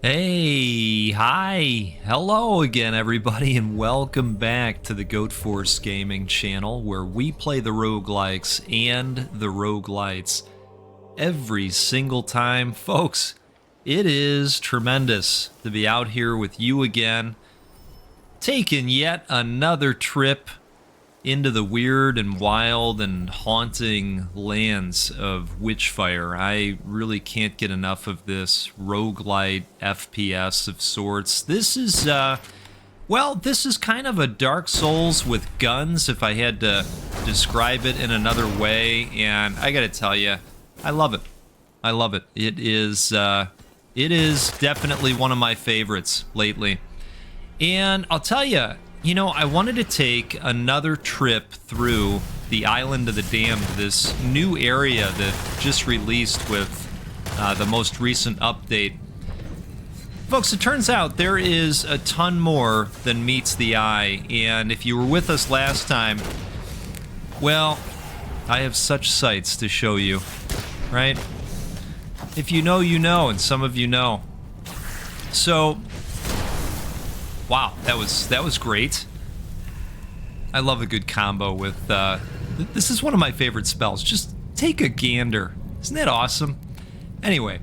Hey, hi, hello again everybody, and welcome back to the Goat Force Gaming channel, where we play the roguelikes and the roguelites every single time. Folks, it is tremendous to be out here with you again, taking yet another trip into the weird and wild and haunting lands of Witchfire. I really can't get enough of this roguelite FPS of sorts. This is, well, this is kind of a Dark Souls with guns, if I had to describe it in another way, and I gotta tell you, I love it. I love it. It is definitely one of my favorites lately. And I'll tell you, I wanted to take another trip through the Island of the Damned, this new area that just released with the most recent update. Folks, it turns out there is a ton more than meets the eye, and if you were with us last time, well, I have such sights to show you, right? If you know, you know, and some of you know. So, wow, that was great. I love a good combo with, this is one of my favorite spells. Just take a gander. Isn't that awesome? Anyway.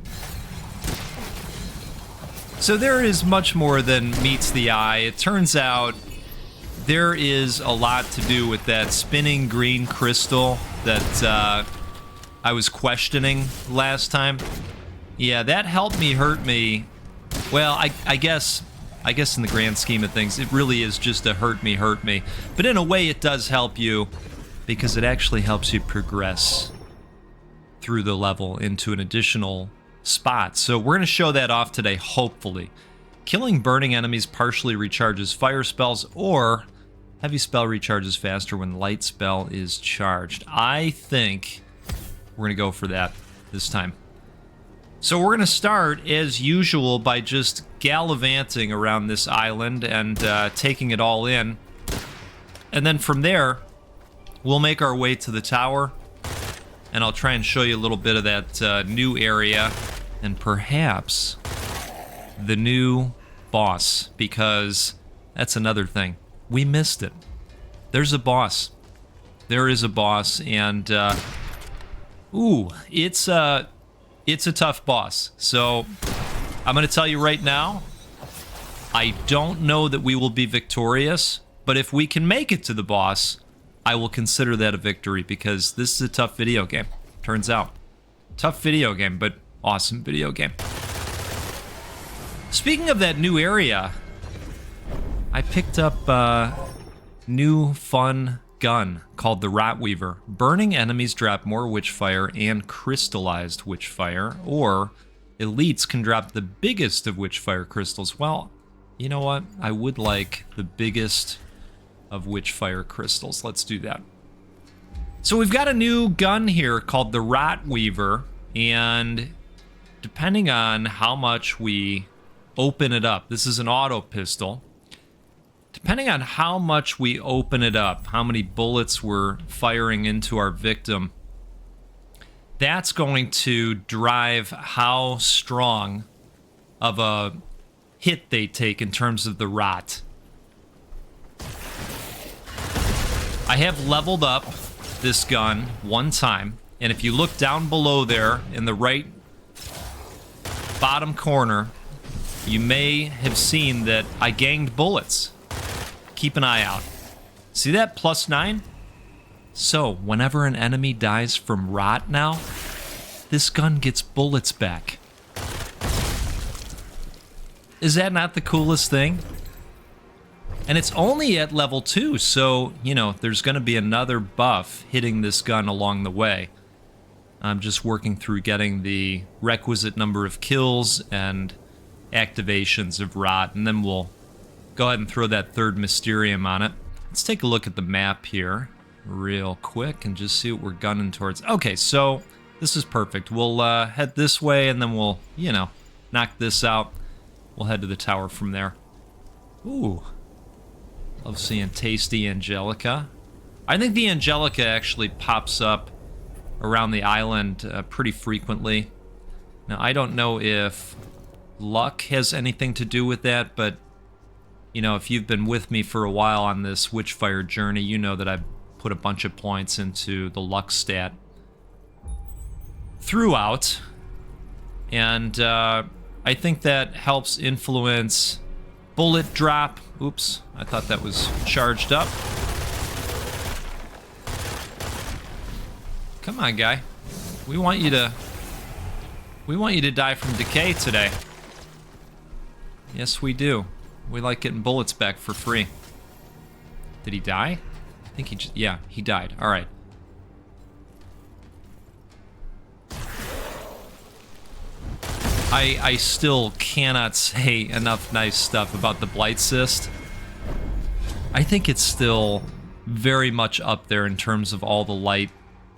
So there is much more than meets the eye. It turns out there is a lot to do with that spinning green crystal that I was questioning last time. Yeah, that helped me hurt me. Well, I guess in the grand scheme of things, it really is just a hurt me. But in a way, it does help you because it actually helps you progress through the level into an additional spot. So we're going to show that off today, hopefully. Killing burning enemies partially recharges fire spells, or heavy spell recharges faster when light spell is charged. I think we're going to go for that this time. So we're going to start, as usual, by just gallivanting around this island and taking it all in. And then from there, we'll make our way to the tower, and I'll try and show you a little bit of that new area, and perhaps the new boss, because that's another thing. We missed it. There's a boss. There is a boss, and, ooh, it's a tough boss. So I'm going to tell you right now, I don't know that we will be victorious, but if we can make it to the boss, I will consider that a victory, because this is a tough video game, turns out. Tough video game, but awesome video game. Speaking of that new area, I picked up a new fun gun called the Rotweaver. Burning enemies drop more Witchfire and crystallized Witchfire, or elites can drop the biggest of Witchfire crystals. Well, you know what? I would like the biggest of Witchfire crystals. Let's do that. So we've got a new gun here called the Rotweaver, and depending on how much we open it up, this is an auto pistol. Depending on how much we open it up, how many bullets we're firing into our victim, that's going to drive how strong of a hit they take in terms of the rot. I have leveled up this gun one time, and if you look down below there in the right bottom corner, you may have seen that I ganged bullets. Keep an eye out. See that +9? So, whenever an enemy dies from rot now, this gun gets bullets back. Is that not the coolest thing? And it's only at level 2, so, there's going to be another buff hitting this gun along the way. I'm just working through getting the requisite number of kills and activations of rot, and then we'll go ahead and throw that third Mysterium on it. Let's take a look at the map here real quick and just see what we're gunning towards. Okay, so this is perfect. We'll head this way, and then we'll, knock this out. We'll head to the tower from there. Ooh. Love seeing tasty Angelica. I think the Angelica actually pops up around the island pretty frequently. Now, I don't know if luck has anything to do with that, but, you know, if you've been with me for a while on this Witchfire journey, you know that I've put a bunch of points into the luck stat throughout, and I think that helps influence bullet drop. Oops, I thought that was charged up. Come on, guy. We want you to die from decay today. Yes, we do. We like getting bullets back for free. Did he die? I think he just, yeah, he died. All right. I still cannot say enough nice stuff about the Blight Cyst. I think it's still very much up there in terms of all the light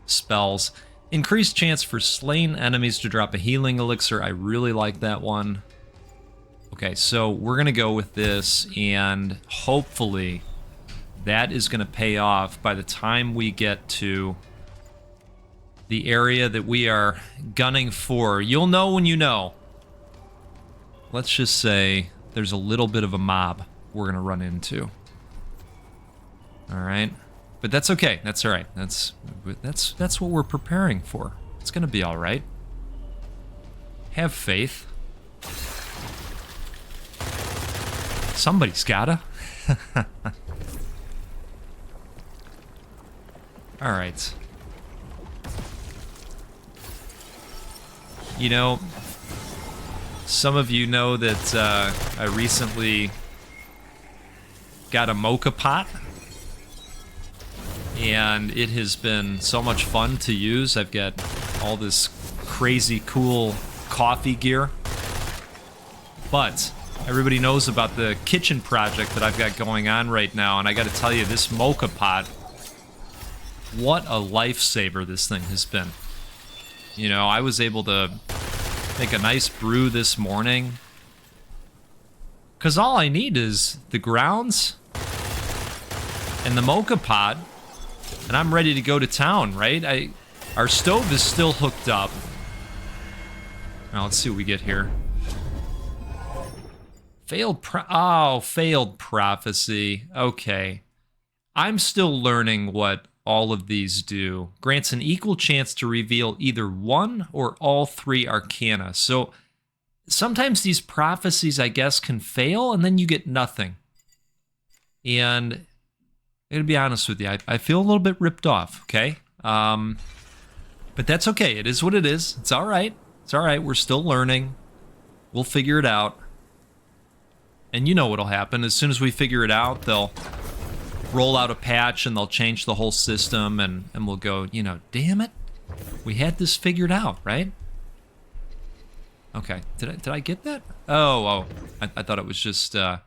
spells. Increased chance for slain enemies to drop a healing elixir. I really like that one. Okay, so we're going to go with this, and hopefully that is going to pay off by the time we get to the area that we are gunning for. You'll know when you know. Let's just say there's a little bit of a mob we're going to run into. All right. But that's okay. That's all right. That's what we're preparing for. It's going to be all right. Have faith. Somebody's gotta. All right. You know, some of you know that I recently got a mocha pot, and it has been so much fun to use. I've got all this crazy cool coffee gear, but everybody knows about the kitchen project that I've got going on right now, and I gotta tell you, this mocha pot, what a lifesaver this thing has been. You know, I was able to make a nice brew this morning, because all I need is the grounds and the mocha pot, and I'm ready to go to town, right? Our stove is still hooked up. Now let's see what we get here. Failed prophecy. Okay. I'm still learning what all of these do. Grants an equal chance to reveal either one or all three arcana. So sometimes these prophecies, I guess, can fail, and then you get nothing. And to be honest with you, I feel a little bit ripped off, okay? But that's okay. It is what it is. It's all right. It's all right. We're still learning. We'll figure it out. And you know what'll happen. As soon as we figure it out, they'll roll out a patch and they'll change the whole system, and we'll go, you know, damn it, we had this figured out, right? Okay, did I get that? Oh, I thought it was just, all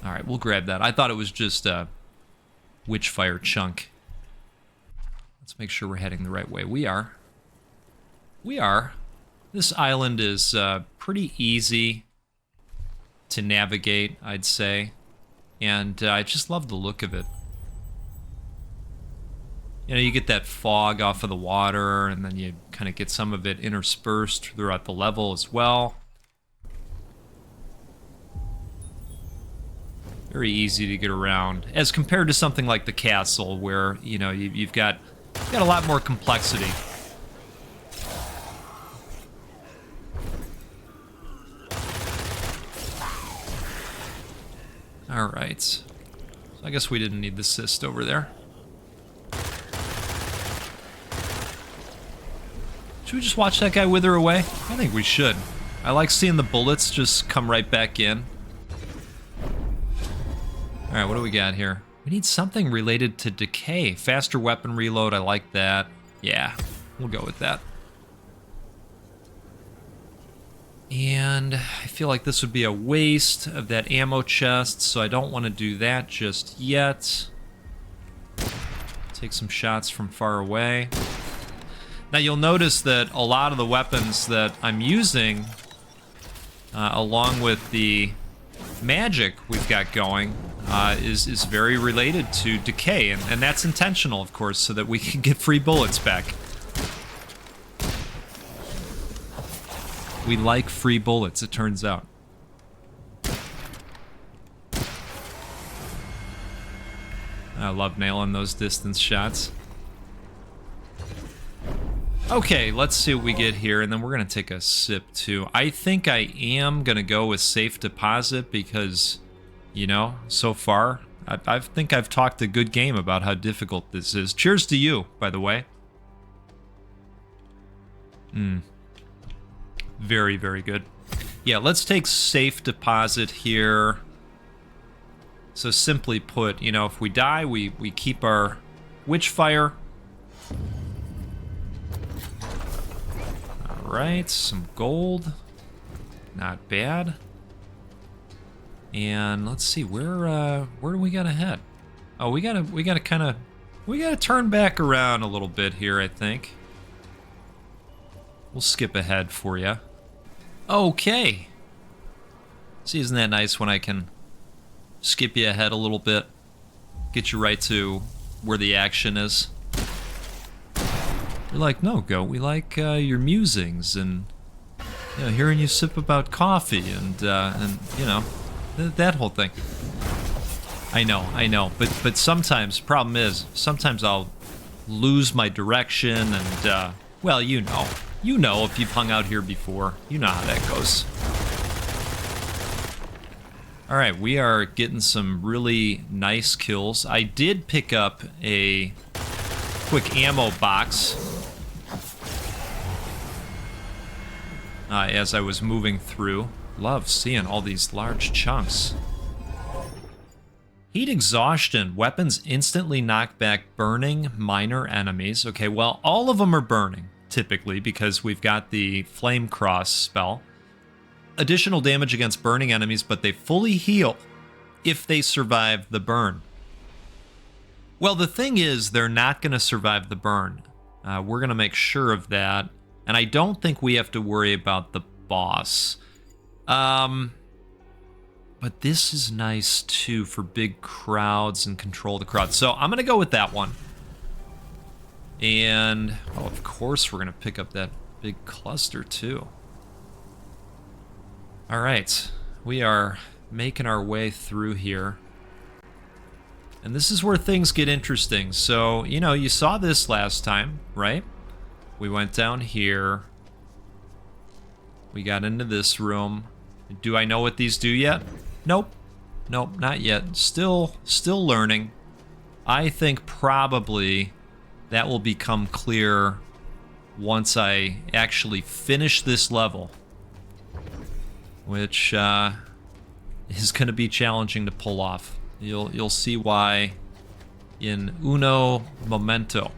right, we'll grab that. I thought it was just a Witchfire chunk. Let's make sure we're heading the right way. We are. We are. This island is pretty easy to navigate, I'd say. And I just love the look of it. You know, you get that fog off of the water, and then you kind of get some of it interspersed throughout the level as well. Very easy to get around, as compared to something like the castle, where, you know, you've got a lot more complexity. All right. So I guess we didn't need the cyst over there. Should we just watch that guy wither away? I think we should. I like seeing the bullets just come right back in. All right, what do we got here? We need something related to decay. Faster weapon reload, I like that. Yeah, we'll go with that. And I feel like this would be a waste of that ammo chest, so I don't want to do that just yet. Take some shots from far away. Now you'll notice that a lot of the weapons that I'm using, along with the magic we've got going, is very related to decay, and that's intentional, of course, so that we can get free bullets back. We like free bullets, it turns out. I love nailing those distance shots. Okay, let's see what we get here, and then we're going to take a sip, too. I think I am going to go with safe deposit because, you know, so far, I think I've talked a good game about how difficult this is. Cheers to you, by the way. Very, very good. Yeah, let's take safe deposit here. So simply put, you know, if we die, we keep our Witchfire. Alright, some gold. Not bad. And let's see, where do we gotta head? Oh, we gotta turn back around a little bit here, I think. We'll skip ahead for you. Okay. See, isn't that nice when I can skip you ahead a little bit? Get you right to where the action is. You're like, no, Goat, we like your musings and, you know, hearing you sip about coffee and you know, that whole thing. I know, but sometimes, problem is, sometimes I'll lose my direction and, well, you know if you've hung out here before, you know how that goes. Alright, we are getting some really nice kills. I did pick up a quick ammo box as I was moving through. Love seeing all these large chunks. Heat exhaustion. Weapons instantly knock back burning minor enemies. Okay, well, all of them are burning, typically, because we've got the Flame Cross spell. Additional damage against burning enemies, but they fully heal if they survive the burn. Well, the thing is, they're not going to survive the burn. We're going to make sure of that. And I don't think we have to worry about the boss. But this is nice, too, for big crowds and control the crowd. So I'm going to go with that one. And, oh, of course, we're going to pick up that big cluster, too. All right, we are making our way through here. And this is where things get interesting. So, you know, you saw this last time, right? We went down here. We got into this room. Do I know what these do yet? Nope. Nope, not yet. Still learning. I think probably that will become clear once I actually finish this level, which is going to be challenging to pull off. You'll see why in uno momento.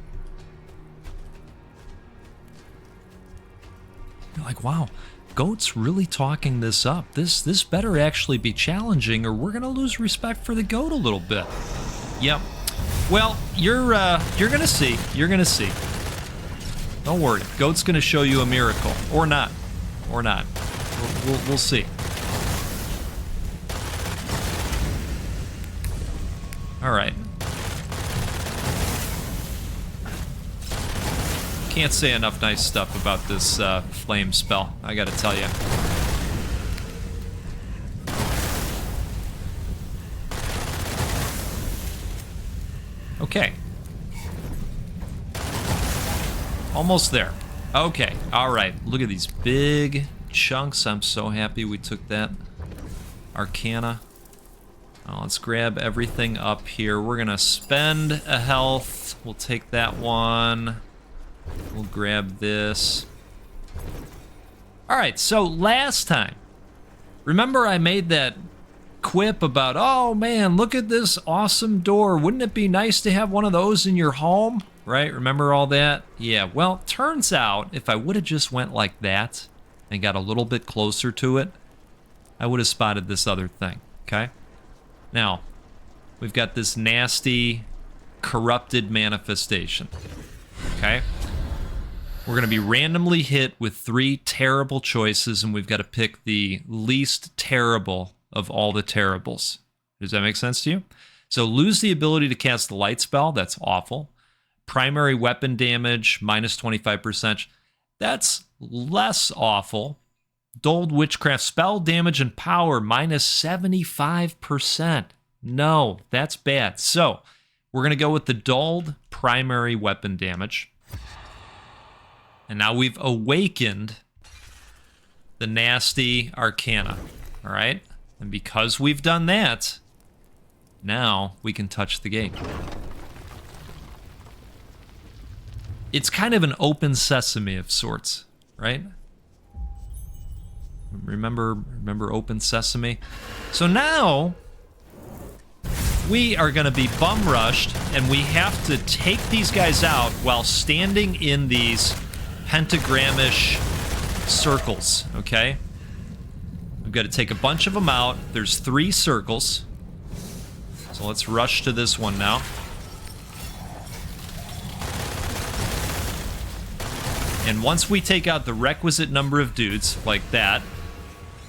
You're like, wow, Goat's really talking this up. This better actually be challenging, or we're gonna lose respect for the Goat a little bit. Yep. Well, you're gonna see. You're gonna see. Don't worry. Goat's gonna show you a miracle, or not, or not. We'll see. All right. Can't say enough nice stuff about this flame spell, I gotta tell you. Okay. Almost there. Okay, alright. Look at these big chunks. I'm so happy we took that Arcana. Oh, let's grab everything up here. We're gonna spend a health. We'll take that one. We'll grab this. Alright, so last time, remember I made that quip about, oh man, look at this awesome door. Wouldn't it be nice to have one of those in your home? Right, remember all that? Yeah, well, turns out if I would have just went like that and got a little bit closer to it, I would have spotted this other thing, okay? Now, we've got this nasty, corrupted manifestation, okay? We're going to be randomly hit with 3 terrible choices, and we've got to pick the least terrible of all the terribles. Does that make sense to you? So lose the ability to cast the light spell. That's awful. Primary weapon damage, minus 25%. That's less awful. Dulled Witchcraft spell damage and power minus 75%. No, that's bad. So we're going to go with the dulled primary weapon damage. And now we've awakened the nasty Arcana. All right? And because we've done that, now we can touch the gate. It's kind of an open sesame of sorts, right? Remember open sesame? So now we are going to be bum rushed, and we have to take these guys out while standing in these pentagramish circles, okay? We've got to take a bunch of them out. There's 3 circles. So let's rush to this one now. And once we take out the requisite number of dudes, like that,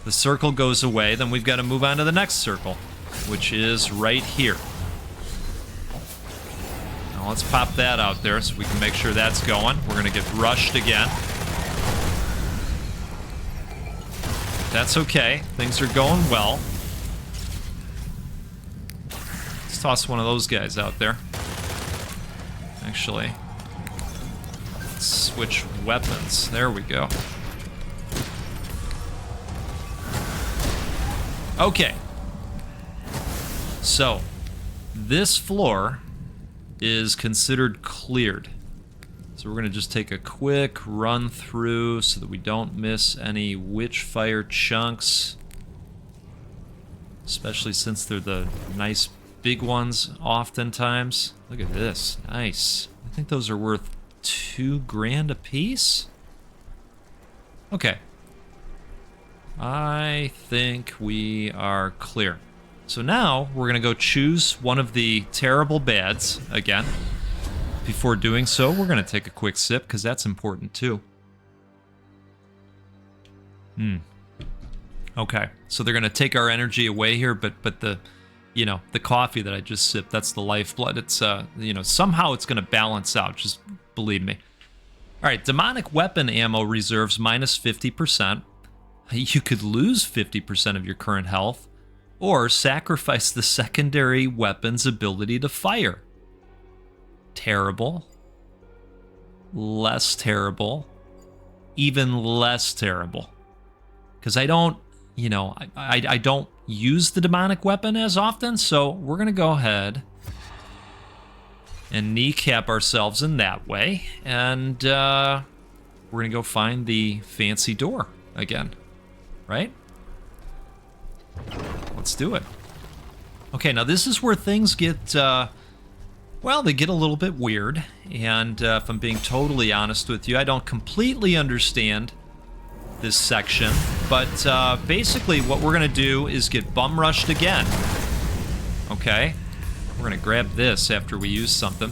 the circle goes away, then we've got to move on to the next circle, which is right here. Now let's pop that out there so we can make sure that's going. We're going to get rushed again. That's okay. Things are going well. Let's toss one of those guys out there. Actually, let's switch weapons. There we go. Okay. So, this floor is considered cleared. So we're going to just take a quick run through so that we don't miss any Witchfire chunks. Especially since they're the nice big ones oftentimes. Look at this. Nice. I think those are worth $2,000 a piece? Okay. I think we are clear. So now we're going to go choose one of the terrible bads again. Before doing so, we're going to take a quick sip because that's important too. Okay, so they're going to take our energy away here, but the, you know, the coffee that I just sipped, that's the lifeblood. It's you know, somehow it's going to balance out. Just believe me. All right, demonic weapon ammo reserves minus 50%. You could lose 50% of your current health, or sacrifice the secondary weapon's ability to fire. Terrible. Less terrible. Even less terrible. Because I don't, you know, I don't use the demonic weapon as often, so we're going to go ahead and kneecap ourselves in that way, and we're going to go find the fancy door again, right? Let's do it. Okay, now this is where things get, well, they get a little bit weird, and if I'm being totally honest with you, I don't completely understand this section, but basically what we're going to do is get bum rushed again. Okay? We're going to grab this after we use something.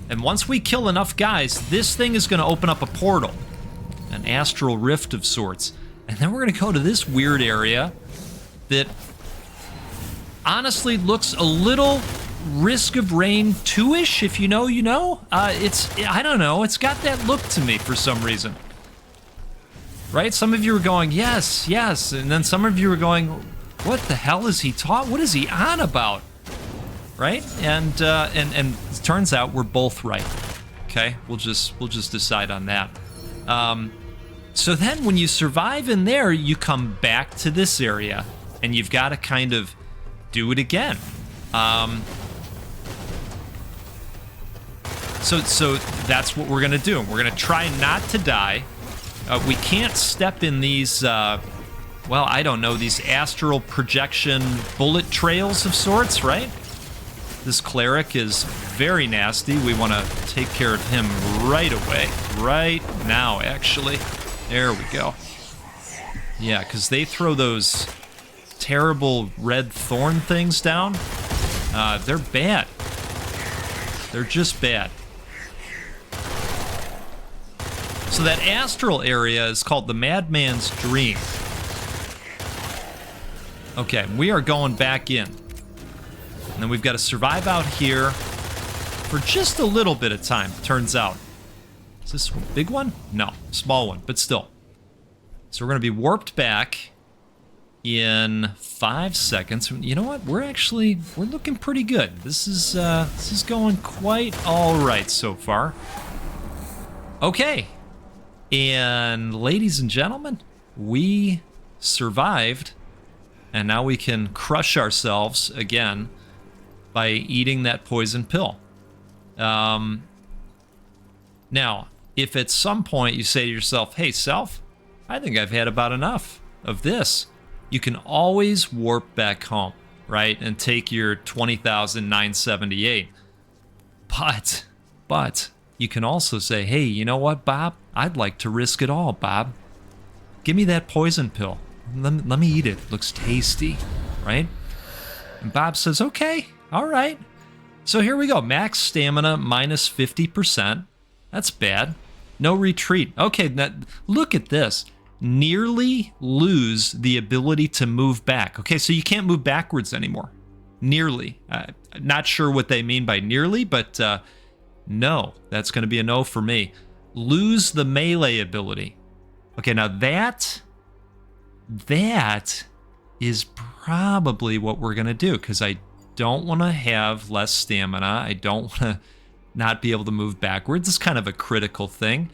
And once we kill enough guys, this thing is going to open up a portal. An astral rift of sorts. And then we're going to go to this weird area that honestly looks a little Risk of Rain 2-ish, if you know, you know. I don't know, it's got that look to me for some reason. Right? Some of you are going, yes, yes, and then some of you are going, what the hell is he what is he on about? Right? And it turns out we're both right. Okay? We'll just decide on that. So then when you survive in there, you come back to this area, and you've got to kind of do it again. So that's what we're going to do. We're going to try not to die. We can't step in these, well, I don't know, these astral projection bullet trails of sorts, right? This cleric is very nasty. We want to take care of him right away. Right now, actually. There we go. Yeah, because they throw those terrible red thorn things down. They're bad. They're just bad. So that astral area is called the Madman's Dream. Okay, we are going back in. And then we've got to survive out here for just a little bit of time, turns out. Is this a big one? No, small one, but still. So we're going to be warped back in 5 seconds. You know what? We're looking pretty good. This is going quite all right so far. Okay. And ladies and gentlemen, we survived, and now we can crush ourselves again by eating that poison pill. Now, if at some point you say to yourself, hey, self, I think I've had about enough of this, you can always warp back home, right? And take your 20,978. But you can also say, hey, you know what, Bob? I'd like to risk it all, Bob. Give me that poison pill. Let me eat it. It looks tasty, right? And Bob says, okay, all right. So here we go. Max stamina minus 50%. That's bad. No retreat. Okay, now look at this. Nearly lose the ability to move back. Okay, so you can't move backwards anymore. Nearly. Not sure what they mean by nearly, but no, that's going to be a no for me. Lose the melee ability. Okay, now that is probably what we're going to do, because I don't want to have less stamina. I don't want to not be able to move backwards. It's kind of a critical thing.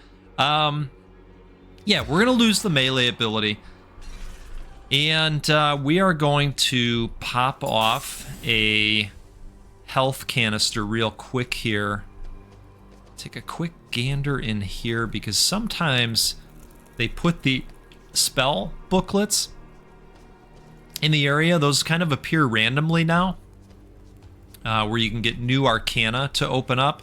Yeah, we're going to lose the melee ability. And we are going to pop off a health canister real quick here. Take a quick gander in here, because sometimes they put the spell booklets in the area. Those kind of appear randomly now, where you can get new arcana to open up.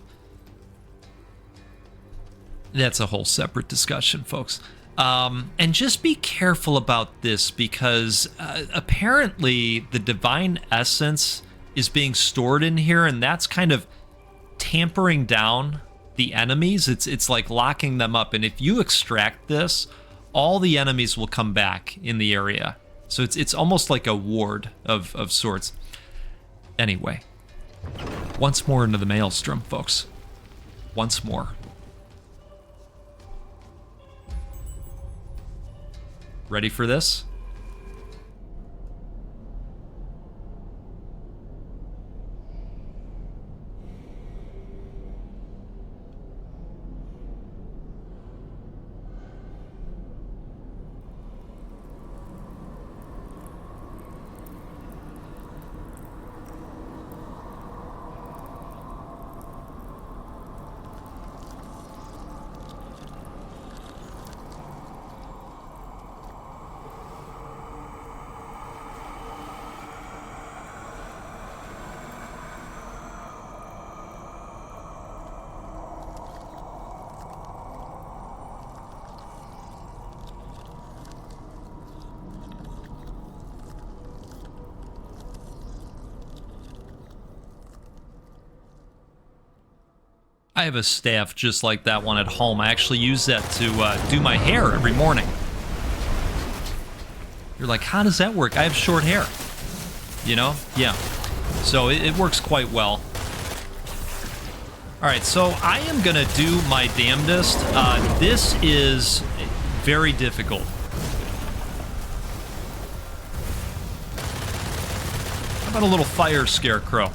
That's a whole separate discussion, folks. And just be careful about this, because apparently the divine essence is being stored in here, and that's kind of tampering down the enemies. It's like locking them up, and if you extract this, all the enemies will come back in the area. So it's almost like a ward of sorts. Anyway, once more into the maelstrom, folks. Once more. Ready for this? I have a staff just like that one at home. I actually use that to do my hair every morning. You're like, how does that work? I have short hair. You know? Yeah. So it works quite well. All right, so I am going to do my damnedest. This is very difficult. How about a little fire scarecrow?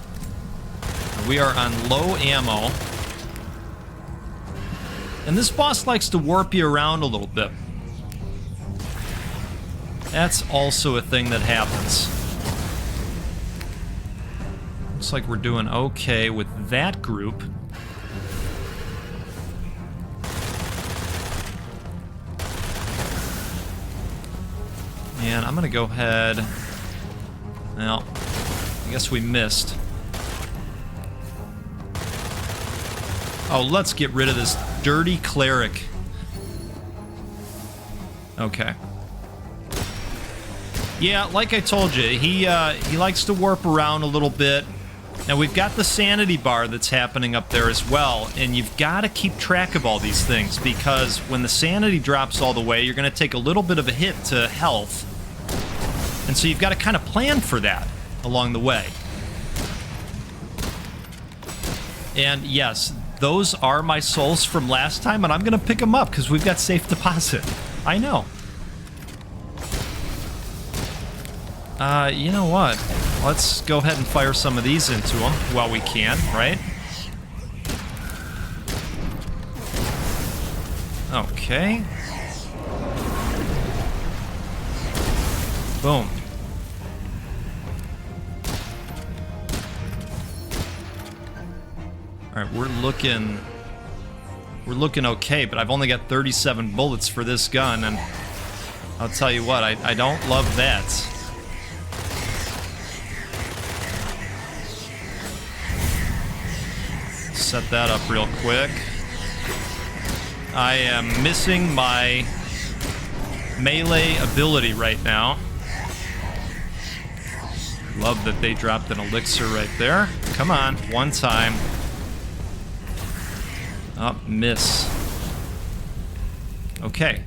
We are on low ammo. And this boss likes to warp you around a little bit. That's also a thing that happens. Looks like we're doing okay with that group. And I'm gonna go ahead. Well, I guess we missed. Oh, let's get rid of this dirty cleric. Okay. Yeah, like I told you, he likes to warp around a little bit. Now we've got the sanity bar that's happening up there as well, and you've got to keep track of all these things, because when the sanity drops all the way, you're going to take a little bit of a hit to health. And so you've got to kind of plan for that along the way. And yes, those are my souls from last time, and I'm going to pick them up because we've got safe deposit. I know. You know what? Let's go ahead and fire some of these into him while we can, right? Okay. Boom. All right, we're looking okay, but I've only got 37 bullets for this gun, and I'll tell you what, I don't love that. Set that up real quick. I am missing my melee ability right now. Love that they dropped an elixir right there. Come on, one time. Oh, miss. Okay.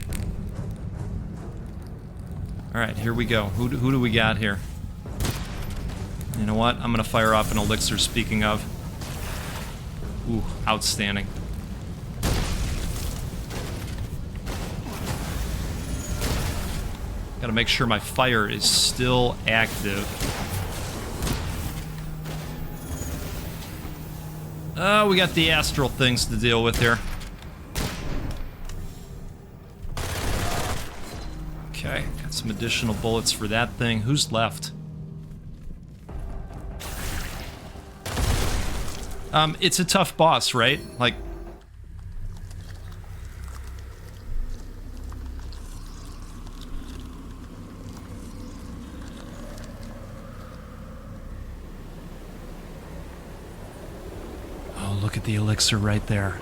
Alright, here we go. Who do we got here? You know what? I'm gonna fire off an elixir, speaking of. Ooh, outstanding. Gotta make sure my fire is still active. Oh, we got the astral things to deal with here. Okay, got some additional bullets for that thing. Who's left? It's a tough boss, right? Like... Oh, look at the elixir right there.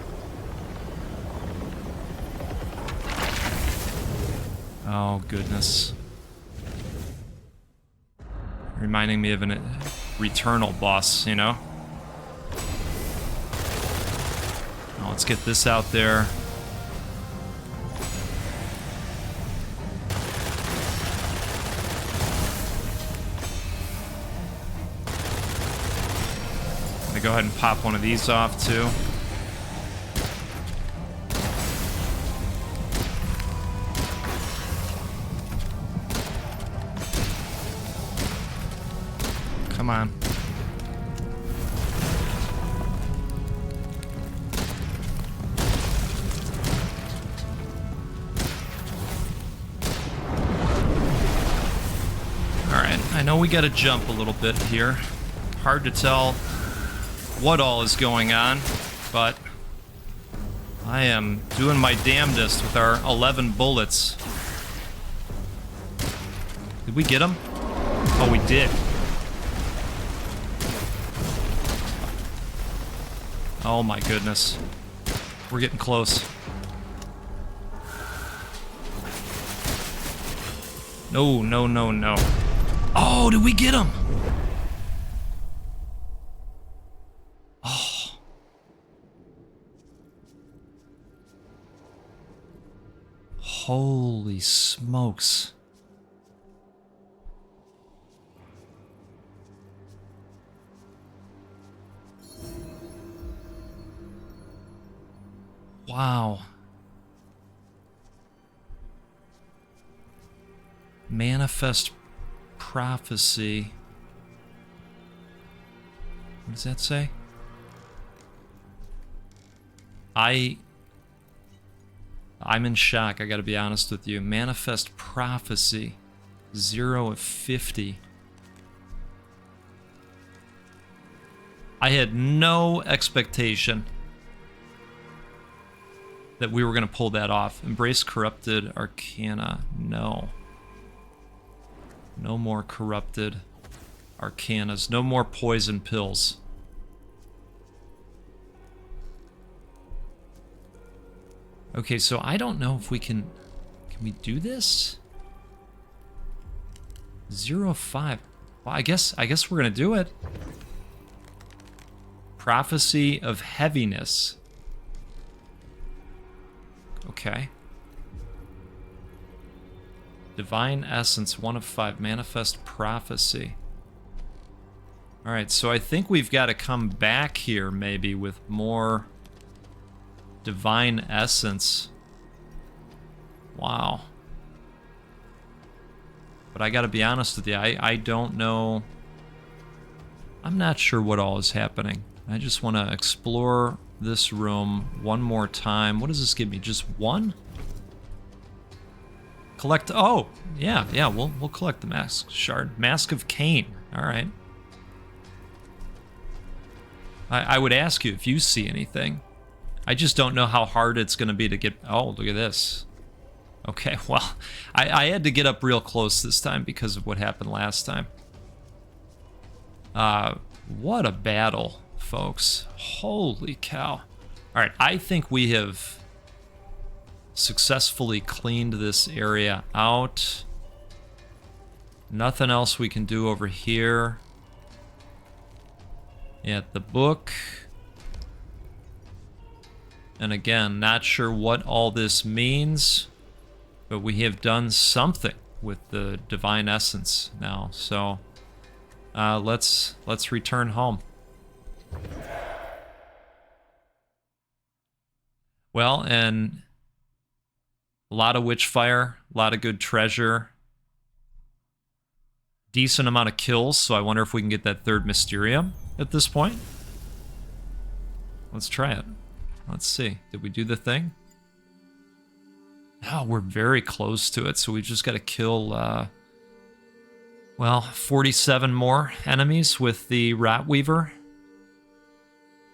Oh, goodness. Reminding me of an Returnal boss, you know? Oh, let's get this out there. I'm gonna go ahead and pop one of these off, too. Come on. Alright, I know we gotta jump a little bit here. Hard to tell what all is going on, but I am doing my damnedest with our 11 bullets. Did we get him? Oh, we did. Oh my goodness. We're getting close. No, no, no, no. Oh, did we get him? Oh. Holy smokes. Wow. Manifest prophecy. What does that say? I'm in shock, I gotta be honest with you. Manifest prophecy. 0 of 50. I had no expectation that we were going to pull that off. Embrace corrupted arcana. No. No more corrupted arcanas. No more poison pills. Okay, so I don't know if we can... Can we do this? 0 of 5. Well, I guess we're going to do it. Prophecy of heaviness. Okay. Divine Essence, 1 of 5. Manifest Prophecy. Alright, so I think we've got to come back here, maybe, with more Divine Essence. Wow. But I gotta be honest with you, I don't know. I'm not sure what all is happening. I just want to explore this room one more time. What does this give me? Just one? Collect. Oh, yeah. We'll collect the mask shard. Mask of Cain. All right. I would ask you if you see anything. I just don't know how hard it's going to be to get. Oh, look at this. Okay, well, I had to get up real close this time because of what happened last time. What a battle, folks. Holy cow. All right, I think we have successfully cleaned this area out. Nothing else we can do over here. At the book. And again, not sure what all this means, but we have done something with the divine essence now. So let's return home. Well, and a lot of Witchfire, a lot of good treasure, decent amount of kills, so I wonder if we can get that third Mysterium at this point. Let's try it. Let's see. Did we do the thing? Oh, we're very close to it, so we just got to kill, well, 47 more enemies with the Ratweaver.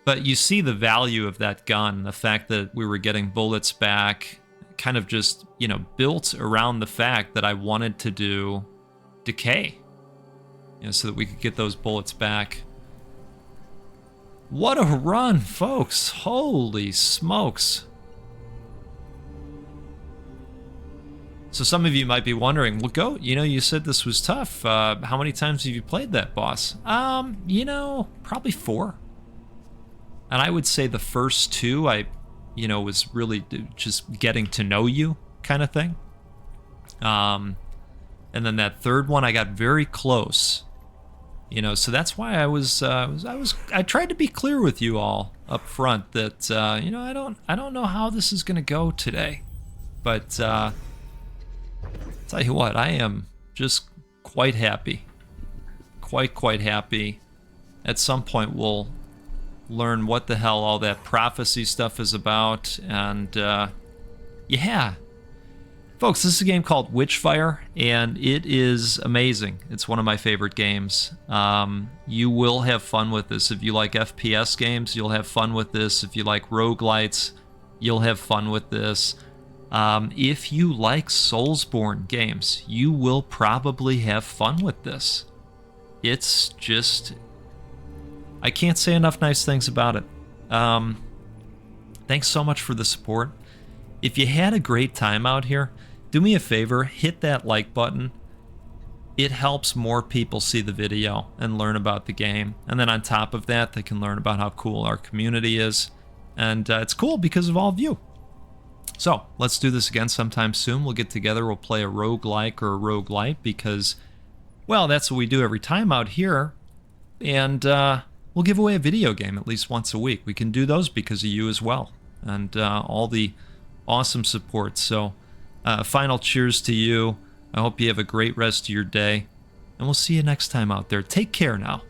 But you see the value of that gun, the fact that we were getting bullets back, kind of just, you know, built around the fact that I wanted to do decay, you know, so that we could get those bullets back. What a run, folks! Holy smokes! So some of you might be wondering, well, Goat, you know, you said this was tough. How many times have you played that boss? You know, probably 4. And I would say the first 2, I, you know, was really just getting to know you kind of thing. And then that third one, I got very close. You know, so that's why I tried to be clear with you all up front that, you know, I don't know how this is going to go today. But, tell you what, I am just quite happy. Quite happy. At some point, we'll learn what the hell all that prophecy stuff is about. And, yeah. Folks, this is a game called Witchfire, and it is amazing. It's one of my favorite games. You will have fun with this. If you like FPS games, you'll have fun with this. If you like roguelites, you'll have fun with this. If you like Soulsborne games, you will probably have fun with this. It's just... I can't say enough nice things about it. Thanks so much for the support. If you had a great time out here, do me a favor, hit that like button. It helps more people see the video and learn about the game. And then on top of that, they can learn about how cool our community is. And it's cool because of all of you. So, let's do this again sometime soon. We'll get together, we'll play a roguelike or a roguelite because, well, that's what we do every time out here. And we'll give away a video game at least once a week. We can do those because of you as well. And all the awesome support. So, final cheers to you. I hope you have a great rest of your day. And we'll see you next time out there. Take care now.